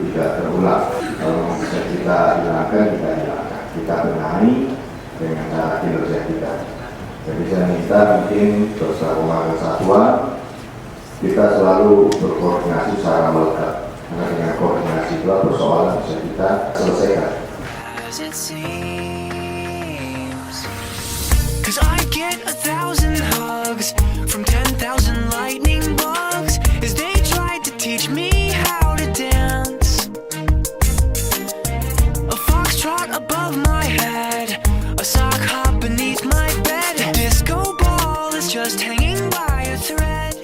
tidak terulang. Kalau bisa kita hilangkan, kita benahi dengan cara kinerja kita. Jadi saya minta mungkin bersama Komandan Satuan kita selalu berkoordinasi secara melekat, karena dengan koordinasi itu persoalan bisa kita selesaikan. Cause I get 1,000 hugs from 10,000 lightning bugs as they tried to teach me how to dance. A foxtrot above my head, a sock hop beneath my bed. A disco ball is just hanging by a thread.